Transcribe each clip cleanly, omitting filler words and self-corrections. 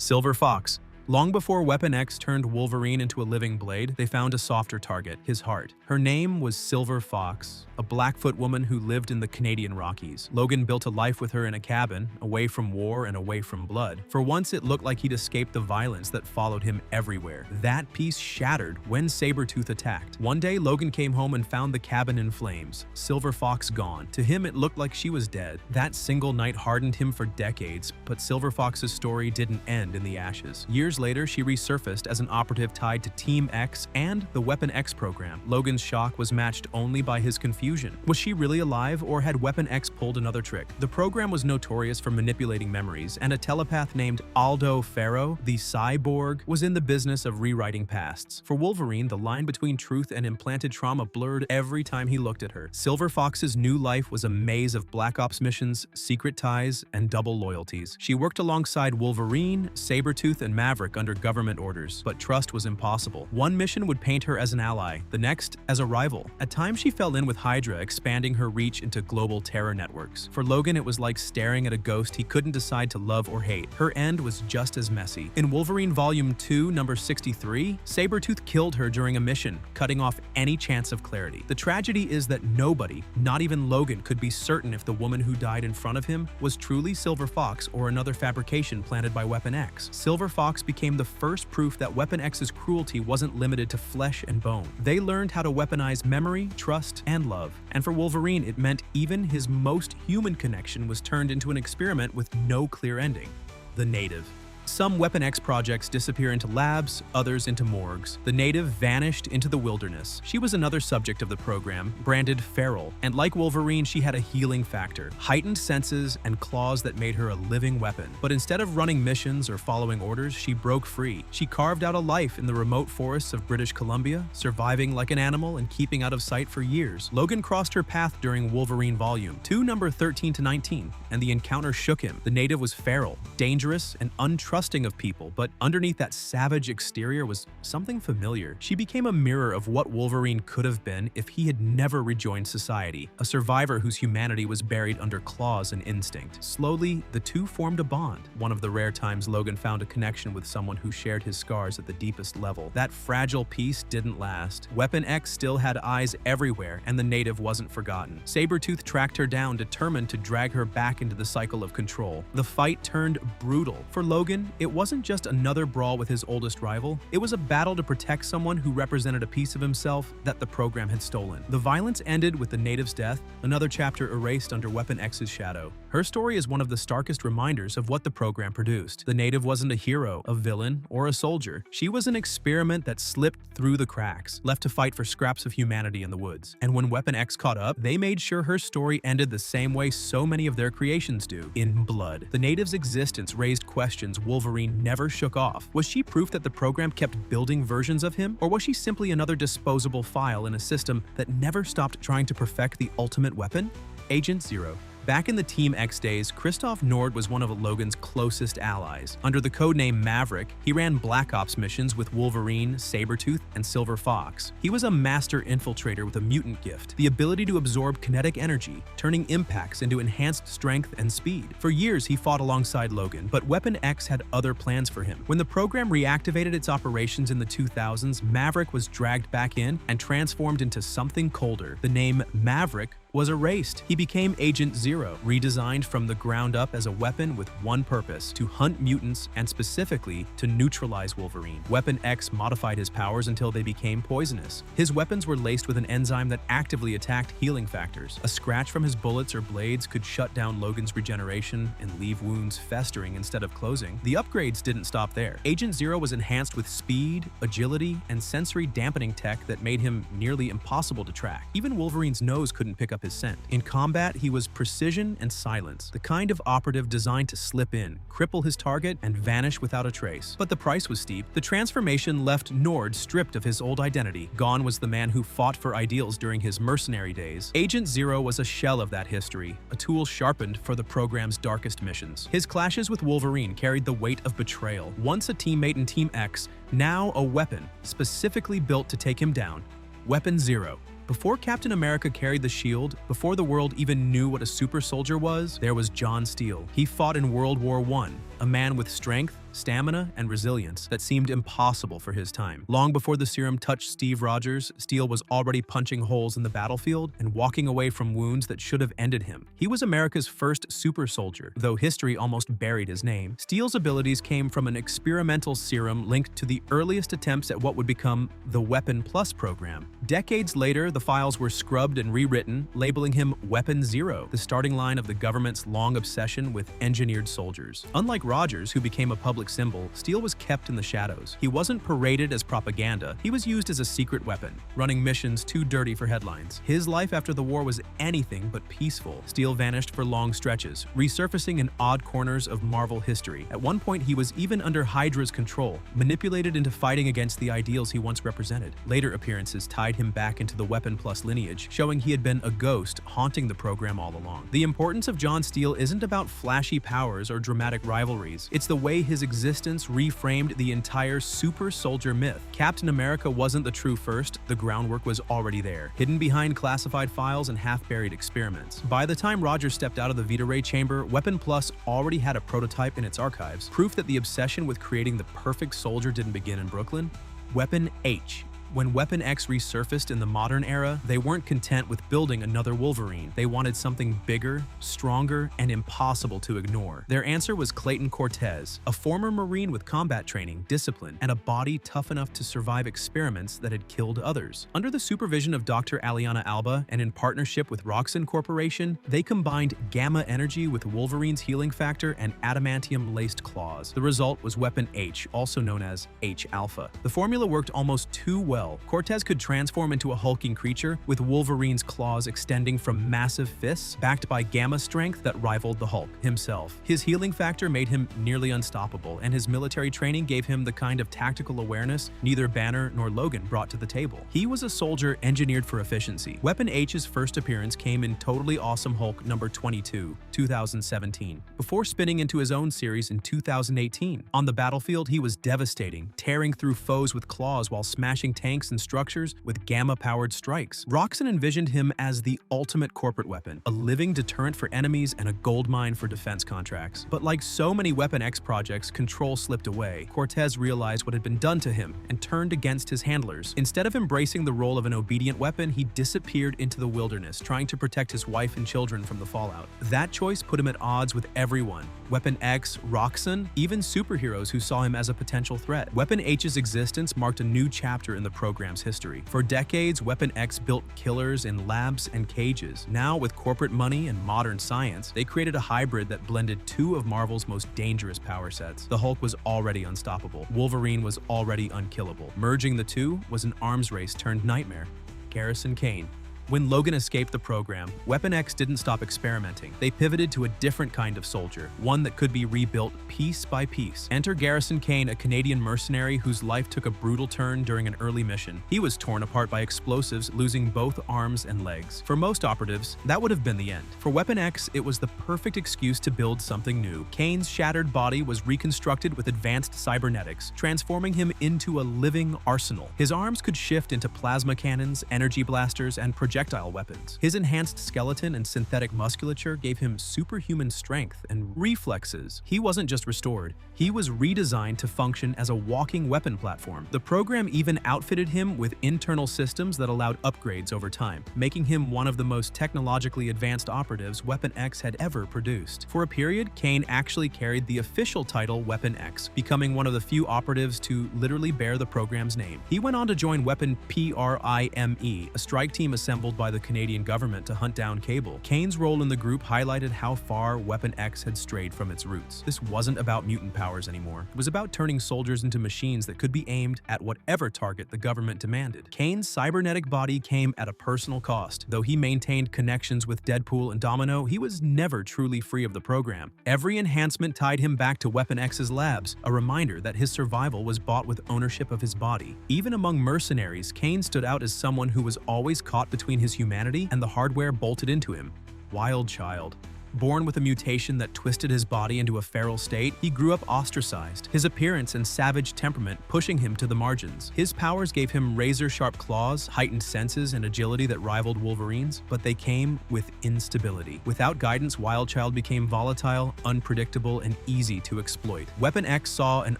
Silver Fox. Long before Weapon X turned Wolverine into a living blade, they found a softer target, his heart. Her name was Silver Fox, a Blackfoot woman who lived in the Canadian Rockies. Logan built a life with her in a cabin, away from war and away from blood. For once, it looked like he'd escaped the violence that followed him everywhere. That peace shattered when Sabretooth attacked. One day, Logan came home and found the cabin in flames, Silver Fox gone. To him, it looked like she was dead. That single night hardened him for decades, but Silver Fox's story didn't end in the ashes. Years later, she resurfaced as an operative tied to Team X and the Weapon X program. Logan's shock was matched only by his confusion. Was she really alive, or had Weapon X pulled another trick? The program was notorious for manipulating memories, and a telepath named Aldo Ferro, the Cyborg, was in the business of rewriting pasts. For Wolverine, the line between truth and implanted trauma blurred every time he looked at her. Silver Fox's new life was a maze of Black Ops missions, secret ties, and double loyalties. She worked alongside Wolverine, Sabretooth, and Maverick under government orders, but trust was impossible. One mission would paint her as an ally, the next as a rival. At times, she fell in with Hydra, expanding her reach into global terror networks. For Logan, it was like staring at a ghost he couldn't decide to love or hate. Her end was just as messy. In Wolverine Volume 2, number 63, Sabretooth killed her during a mission, cutting off any chance of clarity. The tragedy is that nobody, not even Logan, could be certain if the woman who died in front of him was truly Silver Fox or another fabrication planted by Weapon X. Silver Fox became the first proof that Weapon X's cruelty wasn't limited to flesh and bone. They learned how to weaponize memory, trust, and love. And for Wolverine, it meant even his most human connection was turned into an experiment with no clear ending. The Native. Some Weapon X projects disappear into labs, others into morgues. The Native vanished into the wilderness. She was another subject of the program, branded feral, and like Wolverine, she had a healing factor, heightened senses, and claws that made her a living weapon. But instead of running missions or following orders, she broke free. She carved out a life in the remote forests of British Columbia, surviving like an animal and keeping out of sight for years. Logan crossed her path during Wolverine Volume 2, number 13 to 19, and the encounter shook him. The Native was feral, dangerous, and untrustworthy of people, but underneath that savage exterior was something familiar. She became a mirror of what Wolverine could have been if he had never rejoined society, a survivor whose humanity was buried under claws and instinct. Slowly, the two formed a bond, one of the rare times Logan found a connection with someone who shared his scars at the deepest level. That fragile peace didn't last. Weapon X still had eyes everywhere, and the Native wasn't forgotten. Sabretooth tracked her down, determined to drag her back into the cycle of control. The fight turned brutal. For Logan, it wasn't just another brawl with his oldest rival, it was a battle to protect someone who represented a piece of himself that the program had stolen. The violence ended with the Native's death, another chapter erased under Weapon X's shadow. Her story is one of the starkest reminders of what the program produced. The Native wasn't a hero, a villain, or a soldier. She was an experiment that slipped through the cracks, left to fight for scraps of humanity in the woods. And when Weapon X caught up, they made sure her story ended the same way so many of their creations do, in blood. The Native's existence raised questions Wolverine never shook off. Was she proof that the program kept building versions of him, or was she simply another disposable file in a system that never stopped trying to perfect the ultimate weapon? Agent Zero. Back in the Team X days, Christoph Nord was one of Logan's closest allies. Under the codename Maverick, he ran Black Ops missions with Wolverine, Sabretooth, and Silver Fox. He was a master infiltrator with a mutant gift, the ability to absorb kinetic energy, turning impacts into enhanced strength and speed. For years, he fought alongside Logan, but Weapon X had other plans for him. When the program reactivated its operations in the 2000s, Maverick was dragged back in and transformed into something colder. The name Maverick was erased. He became Agent Zero, redesigned from the ground up as a weapon with one purpose: to hunt mutants and specifically to neutralize Wolverine. Weapon X modified his powers until they became poisonous. His weapons were laced with an enzyme that actively attacked healing factors. A scratch from his bullets or blades could shut down Logan's regeneration and leave wounds festering instead of closing. The upgrades didn't stop there. Agent Zero was enhanced with speed, agility, and sensory dampening tech that made him nearly impossible to track. Even Wolverine's nose couldn't pick up his scent. In combat, he was precision and silence, the kind of operative designed to slip in, cripple his target, and vanish without a trace. But the price was steep. The transformation left Nord stripped of his old identity. Gone was the man who fought for ideals during his mercenary days. Agent Zero was a shell of that history, a tool sharpened for the program's darkest missions. His clashes with Wolverine carried the weight of betrayal. Once a teammate in Team X, now a weapon, specifically built to take him down. Weapon Zero. Before Captain America carried the shield, before the world even knew what a super soldier was, there was John Steele. He fought in World War I, a man with strength, stamina, and resilience that seemed impossible for his time. Long before the serum touched Steve Rogers, Steel was already punching holes in the battlefield and walking away from wounds that should have ended him. He was America's first super soldier, though history almost buried his name. Steel's abilities came from an experimental serum linked to the earliest attempts at what would become the Weapon Plus program. Decades later, the files were scrubbed and rewritten, labeling him Weapon Zero, the starting line of the government's long obsession with engineered soldiers. Unlike Rogers, who became a public symbol, Steel was kept in the shadows. He wasn't paraded as propaganda, he was used as a secret weapon, running missions too dirty for headlines. His life after the war was anything but peaceful. Steel vanished for long stretches, resurfacing in odd corners of Marvel history. At one point, he was even under Hydra's control, manipulated into fighting against the ideals he once represented. Later appearances tied him back into the Weapon Plus lineage, showing he had been a ghost haunting the program all along. The importance of John Steel isn't about flashy powers or dramatic rivalries. It's the way his existence reframed the entire super soldier myth. Captain America wasn't the true first, the groundwork was already there, hidden behind classified files and half-buried experiments. By the time Rogers stepped out of the Vita Ray chamber, Weapon Plus already had a prototype in its archives, proof that the obsession with creating the perfect soldier didn't begin in Brooklyn. Weapon H. When Weapon X resurfaced in the modern era, they weren't content with building another Wolverine. They wanted something bigger, stronger, and impossible to ignore. Their answer was Clayton Cortez, a former Marine with combat training, discipline, and a body tough enough to survive experiments that had killed others. Under the supervision of Dr. Aliana Alba and in partnership with Roxxon Corporation, they combined gamma energy with Wolverine's healing factor and adamantium-laced claws. The result was Weapon H, also known as H-Alpha. The formula worked almost too well. Cortez could transform into a hulking creature, with Wolverine's claws extending from massive fists, backed by gamma strength that rivaled the Hulk himself. His healing factor made him nearly unstoppable, and his military training gave him the kind of tactical awareness neither Banner nor Logan brought to the table. He was a soldier engineered for efficiency. Weapon H's first appearance came in Totally Awesome Hulk number 22, 2017, before spinning into his own series in 2018. On the battlefield, he was devastating, tearing through foes with claws while smashing tanks and structures with gamma-powered strikes. Roxxon envisioned him as the ultimate corporate weapon, a living deterrent for enemies and a goldmine for defense contracts. But like so many Weapon X projects, control slipped away. Cortez realized what had been done to him and turned against his handlers. Instead of embracing the role of an obedient weapon, he disappeared into the wilderness, trying to protect his wife and children from the fallout. That choice put him at odds with everyone. Weapon X, Roxxon, even superheroes who saw him as a potential threat. Weapon H's existence marked a new chapter in the program's history. For decades, Weapon X built killers in labs and cages. Now, with corporate money and modern science, they created a hybrid that blended two of Marvel's most dangerous power sets. The Hulk was already unstoppable. Wolverine was already unkillable. Merging the two was an arms race turned nightmare. Garrison Kane. When Logan escaped the program, Weapon X didn't stop experimenting. They pivoted to a different kind of soldier, one that could be rebuilt piece by piece. Enter Garrison Kane, a Canadian mercenary whose life took a brutal turn during an early mission. He was torn apart by explosives, losing both arms and legs. For most operatives, that would have been the end. For Weapon X, it was the perfect excuse to build something new. Kane's shattered body was reconstructed with advanced cybernetics, transforming him into a living arsenal. His arms could shift into plasma cannons, energy blasters, and projectile weapons. His enhanced skeleton and synthetic musculature gave him superhuman strength and reflexes. He wasn't just restored, he was redesigned to function as a walking weapon platform. The program even outfitted him with internal systems that allowed upgrades over time, making him one of the most technologically advanced operatives Weapon X had ever produced. For a period, Kane actually carried the official title Weapon X, becoming one of the few operatives to literally bear the program's name. He went on to join Weapon Prime, a strike team assembled by the Canadian government to hunt down Cable. Kane's role in the group highlighted how far Weapon X had strayed from its roots. This wasn't about mutant powers anymore. It was about turning soldiers into machines that could be aimed at whatever target the government demanded. Kane's cybernetic body came at a personal cost. Though he maintained connections with Deadpool and Domino, he was never truly free of the program. Every enhancement tied him back to Weapon X's labs, a reminder that his survival was bought with ownership of his body. Even among mercenaries, Kane stood out as someone who was always caught between his humanity and the hardware bolted into him. Wild child. Born with a mutation that twisted his body into a feral state, he grew up ostracized, his appearance and savage temperament pushing him to the margins. His powers gave him razor-sharp claws, heightened senses, and agility that rivaled Wolverine's, but they came with instability. Without guidance, Wildchild became volatile, unpredictable, and easy to exploit. Weapon X saw an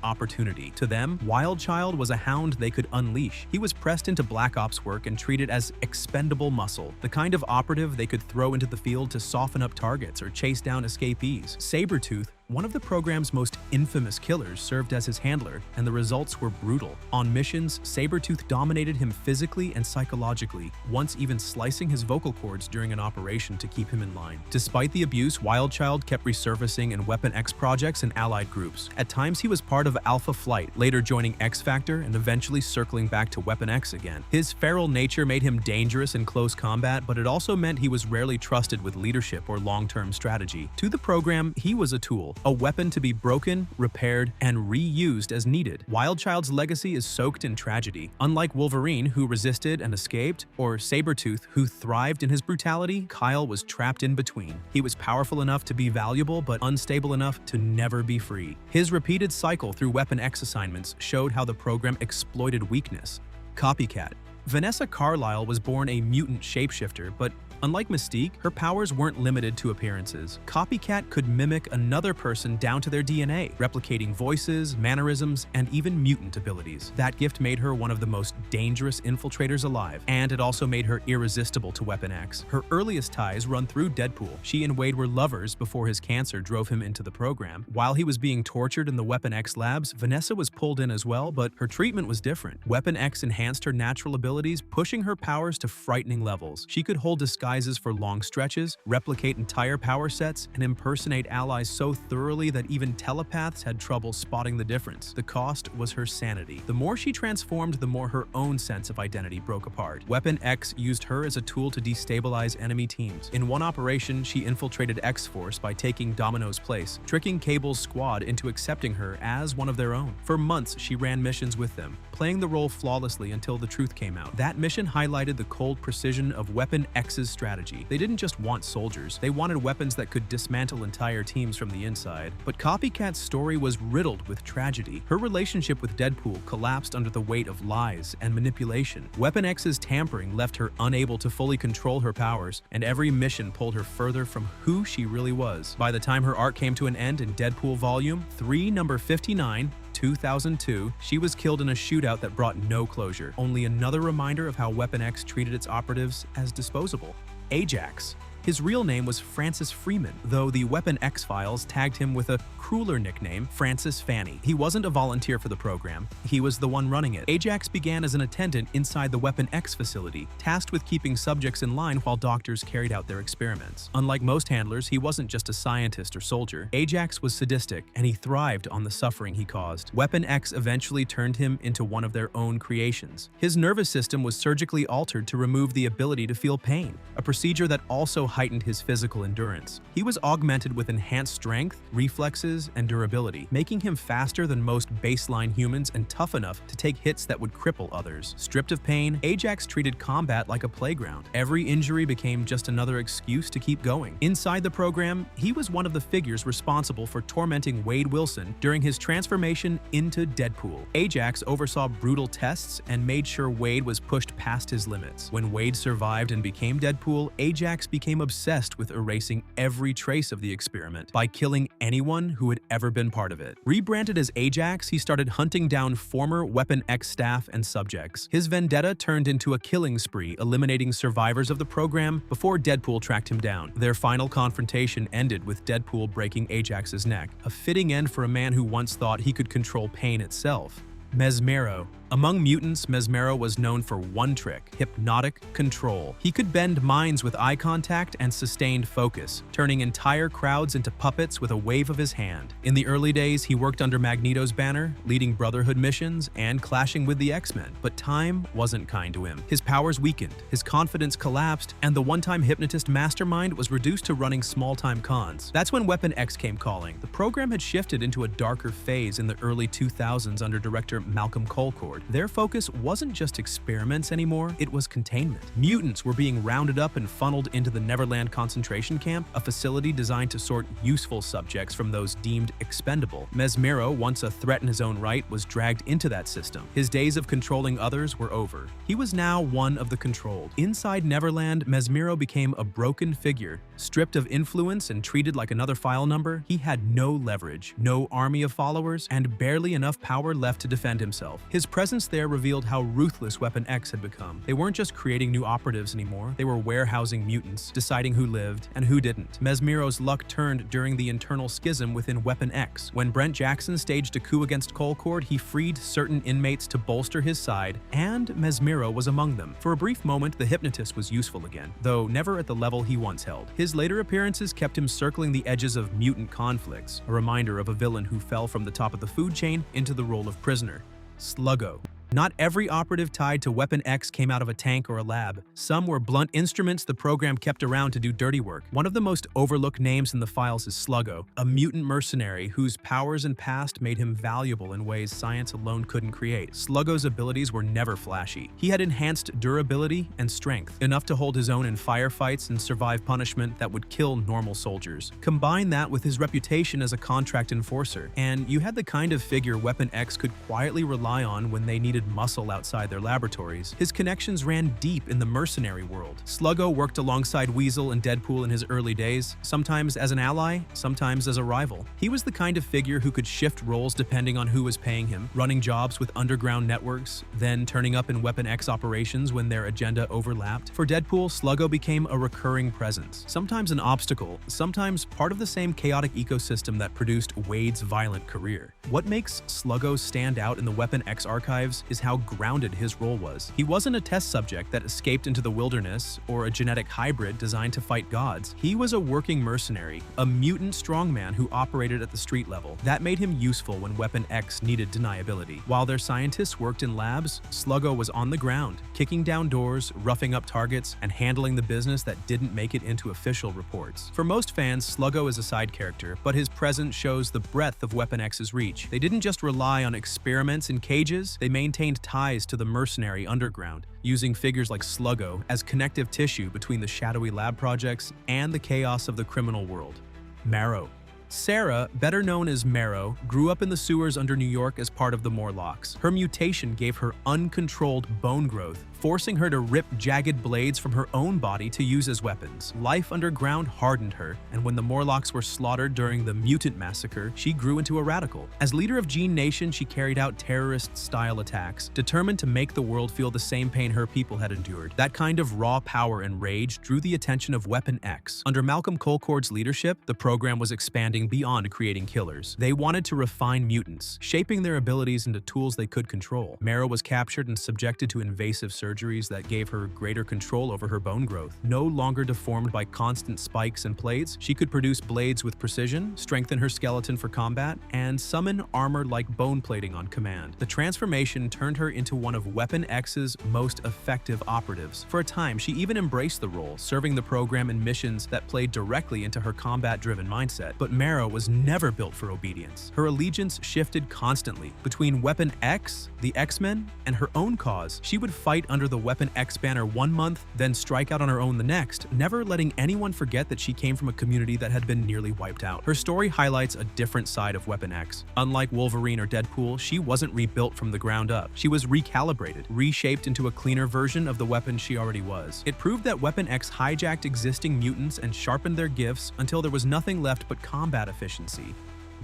opportunity. To them, Wildchild was a hound they could unleash. He was pressed into Black Ops work and treated as expendable muscle, the kind of operative they could throw into the field to soften up targets or chase down escapees. Sabretooth, one of the program's most infamous killers, served as his handler, and the results were brutal. On missions, Sabretooth dominated him physically and psychologically, once even slicing his vocal cords during an operation to keep him in line. Despite the abuse, Wildchild kept resurfacing in Weapon X projects and allied groups. At times, he was part of Alpha Flight, later joining X Factor and eventually circling back to Weapon X again. His feral nature made him dangerous in close combat, but it also meant he was rarely trusted with leadership or long-term strategy. To the program, he was a tool, a weapon to be broken, repaired, and reused as needed. Wildchild's legacy is soaked in tragedy. Unlike Wolverine, who resisted and escaped, or Sabretooth, who thrived in his brutality, Kyle was trapped in between. He was powerful enough to be valuable, but unstable enough to never be free. His repeated cycle through Weapon X assignments showed how the program exploited weakness. Copycat. Vanessa Carlyle was born a mutant shapeshifter, but unlike Mystique, her powers weren't limited to appearances. Copycat could mimic another person down to their DNA, replicating voices, mannerisms, and even mutant abilities. That gift made her one of the most dangerous infiltrators alive, and it also made her irresistible to Weapon X. Her earliest ties run through Deadpool. She and Wade were lovers before his cancer drove him into the program. While he was being tortured in the Weapon X labs, Vanessa was pulled in as well, but her treatment was different. Weapon X enhanced her natural abilities, pushing her powers to frightening levels. She could hold disguises for long stretches, replicate entire power sets, and impersonate allies so thoroughly that even telepaths had trouble spotting the difference. The cost was her sanity. The more she transformed, the more her own sense of identity broke apart. Weapon X used her as a tool to destabilize enemy teams. In one operation, she infiltrated X-Force by taking Domino's place, tricking Cable's squad into accepting her as one of their own. For months, she ran missions with them, playing the role flawlessly until the truth came out. That mission highlighted the cold precision of Weapon X's strategy. They didn't just want soldiers, they wanted weapons that could dismantle entire teams from the inside. But Copycat's story was riddled with tragedy. Her relationship with Deadpool collapsed under the weight of lies and manipulation. Weapon X's tampering left her unable to fully control her powers, and every mission pulled her further from who she really was. By the time her arc came to an end in Deadpool Volume 3, number 59, 2002, she was killed in a shootout that brought no closure, only another reminder of how Weapon X treated its operatives as disposable. Ajax. His real name was Francis Freeman, though the Weapon X files tagged him with a crueler nickname, Francis Fanny. He wasn't a volunteer for the program, he was the one running it. Ajax began as an attendant inside the Weapon X facility, tasked with keeping subjects in line while doctors carried out their experiments. Unlike most handlers, he wasn't just a scientist or soldier. Ajax was sadistic, and he thrived on the suffering he caused. Weapon X eventually turned him into one of their own creations. His nervous system was surgically altered to remove the ability to feel pain, a procedure that also heightened his physical endurance. He was augmented with enhanced strength, reflexes, and durability, making him faster than most baseline humans and tough enough to take hits that would cripple others. Stripped of pain, Ajax treated combat like a playground. Every injury became just another excuse to keep going. Inside the program, he was one of the figures responsible for tormenting Wade Wilson during his transformation into Deadpool. Ajax oversaw brutal tests and made sure Wade was pushed past his limits. When Wade survived and became Deadpool, Ajax became obsessed with erasing every trace of the experiment by killing anyone who had ever been part of it. Rebranded as Ajax, he started hunting down former Weapon X staff and subjects. His vendetta turned into a killing spree, eliminating survivors of the program before Deadpool tracked him down. Their final confrontation ended with Deadpool breaking Ajax's neck, a fitting end for a man who once thought he could control pain itself. Mesmero. Among mutants, Mesmero was known for one trick: hypnotic control. He could bend minds with eye contact and sustained focus, turning entire crowds into puppets with a wave of his hand. In the early days, he worked under Magneto's banner, leading Brotherhood missions and clashing with the X-Men. But time wasn't kind to him. His powers weakened, his confidence collapsed, and the one-time hypnotist mastermind was reduced to running small-time cons. That's when Weapon X came calling. The program had shifted into a darker phase in the early 2000s under director Malcolm Colcord. forward. Their focus wasn't just experiments anymore, it was containment. Mutants were being rounded up and funneled into the Neverland concentration camp, a facility designed to sort useful subjects from those deemed expendable. Mesmero, once a threat in his own right, was dragged into that system. His days of controlling others were over. He was now one of the controlled. Inside Neverland, Mesmero became a broken figure. Stripped of influence and treated like another file number, he had no leverage, no army of followers, and barely enough power left to defend himself. His presence there revealed how ruthless Weapon X had become. They weren't just creating new operatives anymore, they were warehousing mutants, deciding who lived and who didn't. Mesmero's luck turned during the internal schism within Weapon X. When Brent Jackson staged a coup against Colcord, he freed certain inmates to bolster his side, and Mesmero was among them. For a brief moment, the hypnotist was useful again, though never at the level he once held. His later appearances kept him circling the edges of mutant conflicts, a reminder of a villain who fell from the top of the food chain into the role of prisoner. Sluggo. Not every operative tied to Weapon X came out of a tank or a lab. Some were blunt instruments the program kept around to do dirty work. One of the most overlooked names in the files is Sluggo, a mutant mercenary whose powers and past made him valuable in ways science alone couldn't create. Sluggo's abilities were never flashy. He had enhanced durability and strength, enough to hold his own in firefights and survive punishment that would kill normal soldiers. Combine that with his reputation as a contract enforcer, and you had the kind of figure Weapon X could quietly rely on when they needed muscle outside their laboratories. His connections ran deep in the mercenary world. Sluggo worked alongside Weasel and Deadpool in his early days, sometimes as an ally, sometimes as a rival. He was the kind of figure who could shift roles depending on who was paying him, running jobs with underground networks, then turning up in Weapon X operations when their agenda overlapped. For Deadpool, Sluggo became a recurring presence, sometimes an obstacle, sometimes part of the same chaotic ecosystem that produced Wade's violent career. What makes Sluggo stand out in the Weapon X archives is how grounded his role was. He wasn't a test subject that escaped into the wilderness or a genetic hybrid designed to fight gods. He was a working mercenary, a mutant strongman who operated at the street level. That made him useful when Weapon X needed deniability. While their scientists worked in labs, Sluggo was on the ground, kicking down doors, roughing up targets, and handling the business that didn't make it into official reports. For most fans, Sluggo is a side character, but his presence shows the breadth of Weapon X's reach. They didn't just rely on experiments in cages, they maintained ties to the mercenary underground, using figures like Sluggo as connective tissue between the shadowy lab projects and the chaos of the criminal world. Marrow. Sarah, better known as Marrow, grew up in the sewers under New York as part of the Morlocks. Her mutation gave her uncontrolled bone growth, forcing her to rip jagged blades from her own body to use as weapons. Life underground hardened her, and when the Morlocks were slaughtered during the Mutant Massacre, she grew into a radical. As leader of Gene Nation, she carried out terrorist-style attacks, determined to make the world feel the same pain her people had endured. That kind of raw power and rage drew the attention of Weapon X. Under Malcolm Colcord's leadership, the program was expanding beyond creating killers. They wanted to refine mutants, shaping their abilities into tools they could control. Marrow was captured and subjected to invasive surgeries that gave her greater control over her bone growth. No longer deformed by constant spikes and plates, she could produce blades with precision, strengthen her skeleton for combat, and summon armor like bone plating on command. The transformation turned her into one of Weapon X's most effective operatives. For a time, she even embraced the role, serving the program in missions that played directly into her combat-driven mindset. But Marrow was never built for obedience. Her allegiance shifted constantly between Weapon X, the X-Men, and her own cause. She would fight under the Weapon X banner one month, then strike out on her own the next, never letting anyone forget that she came from a community that had been nearly wiped out. Her story highlights a different side of Weapon X. Unlike Wolverine or Deadpool, she wasn't rebuilt from the ground up. She was recalibrated, reshaped into a cleaner version of the weapon she already was. It proved that Weapon X hijacked existing mutants and sharpened their gifts until there was nothing left but combat efficiency.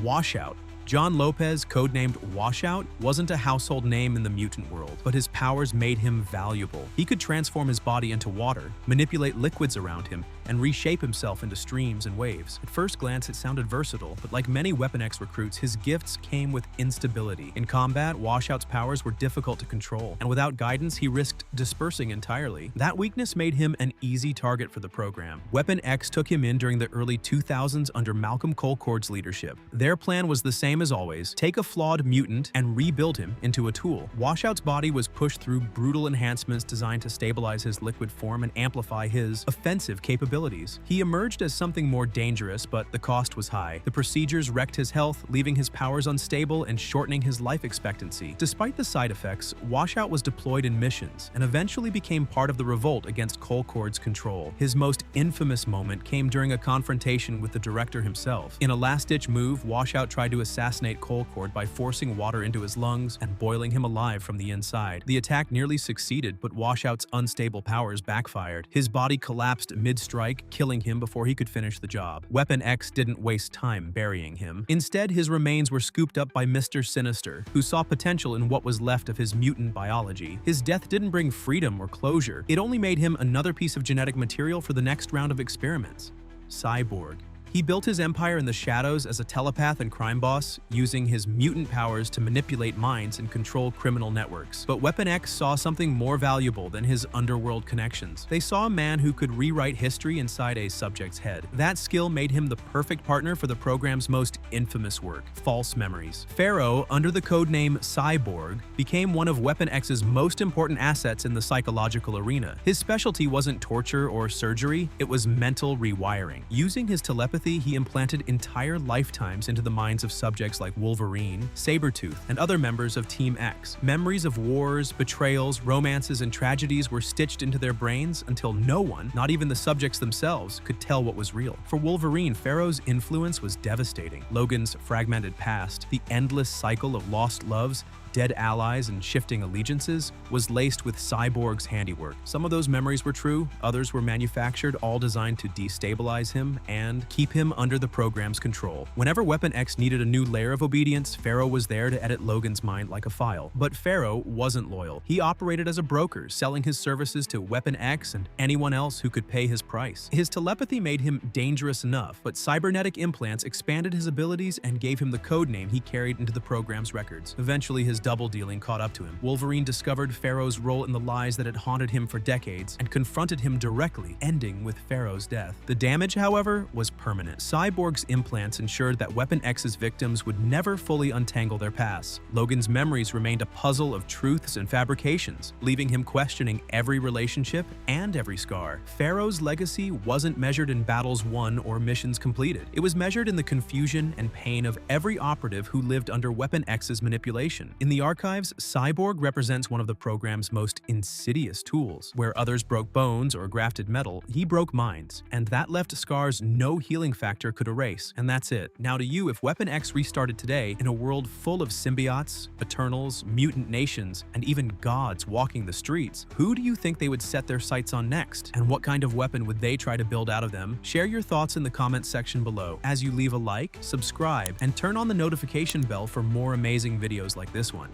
Washout. John Lopez, codenamed Washout, wasn't a household name in the mutant world, but his powers made him valuable. He could transform his body into water, manipulate liquids around him, and reshape himself into streams and waves. At first glance, it sounded versatile, but like many Weapon X recruits, his gifts came with instability. In combat, Washout's powers were difficult to control, and without guidance, he risked dispersing entirely. That weakness made him an easy target for the program. Weapon X took him in during the early 2000s under Malcolm Colcord's leadership. Their plan was the same same as always, take a flawed mutant and rebuild him into a tool. Washout's body was pushed through brutal enhancements designed to stabilize his liquid form and amplify his offensive capabilities. He emerged as something more dangerous, but the cost was high. The procedures wrecked his health, leaving his powers unstable and shortening his life expectancy. Despite the side effects, Washout was deployed in missions and eventually became part of the revolt against Colcord's control. His most infamous moment came during a confrontation with the director himself. In a last-ditch move, Washout tried to assassinate Colcord by forcing water into his lungs and boiling him alive from the inside. The attack nearly succeeded, but Washout's unstable powers backfired. His body collapsed mid-strike, killing him before he could finish the job. Weapon X didn't waste time burying him. Instead, his remains were scooped up by Mr. Sinister, who saw potential in what was left of his mutant biology. His death didn't bring freedom or closure. It only made him another piece of genetic material for the next round of experiments. Cyborg. He built his empire in the shadows as a telepath and crime boss, using his mutant powers to manipulate minds and control criminal networks. But Weapon X saw something more valuable than his underworld connections. They saw a man who could rewrite history inside a subject's head. That skill made him the perfect partner for the program's most infamous work, false memories. Pharaoh, under the codename Cyborg, became one of Weapon X's most important assets in the psychological arena. His specialty wasn't torture or surgery, it was mental rewiring. Using his telepathy, he implanted entire lifetimes into the minds of subjects like Wolverine, Sabretooth, and other members of Team X. Memories of wars, betrayals, romances, and tragedies were stitched into their brains until no one, not even the subjects themselves, could tell what was real. For Wolverine, Pharaoh's influence was devastating. Logan's fragmented past, the endless cycle of lost loves, dead allies, and shifting allegiances was laced with Cyborg's handiwork. Some of those memories were true, others were manufactured, all designed to destabilize him and keep him under the program's control. Whenever Weapon X needed a new layer of obedience, Pharaoh was there to edit Logan's mind like a file. But Pharaoh wasn't loyal. He operated as a broker, selling his services to Weapon X and anyone else who could pay his price. His telepathy made him dangerous enough, but cybernetic implants expanded his abilities and gave him the codename he carried into the program's records. Eventually, his double-dealing caught up to him. Wolverine discovered Pharaoh's role in the lies that had haunted him for decades and confronted him directly, ending with Pharaoh's death. The damage, however, was permanent. Cyborg's implants ensured that Weapon X's victims would never fully untangle their pasts. Logan's memories remained a puzzle of truths and fabrications, leaving him questioning every relationship and every scar. Pharaoh's legacy wasn't measured in battles won or missions completed. It was measured in the confusion and pain of every operative who lived under Weapon X's manipulation. In the archives, Cyborg represents one of the program's most insidious tools. Where others broke bones or grafted metal, he broke minds, and that left scars no healing factor could erase. And that's it. Now to you, if Weapon X restarted today in a world full of symbiotes, Eternals, mutant nations, and even gods walking the streets, who do you think they would set their sights on next? And what kind of weapon would they try to build out of them? Share your thoughts in the comments section below. As you leave a like, subscribe, and turn on the notification bell for more amazing videos like this one.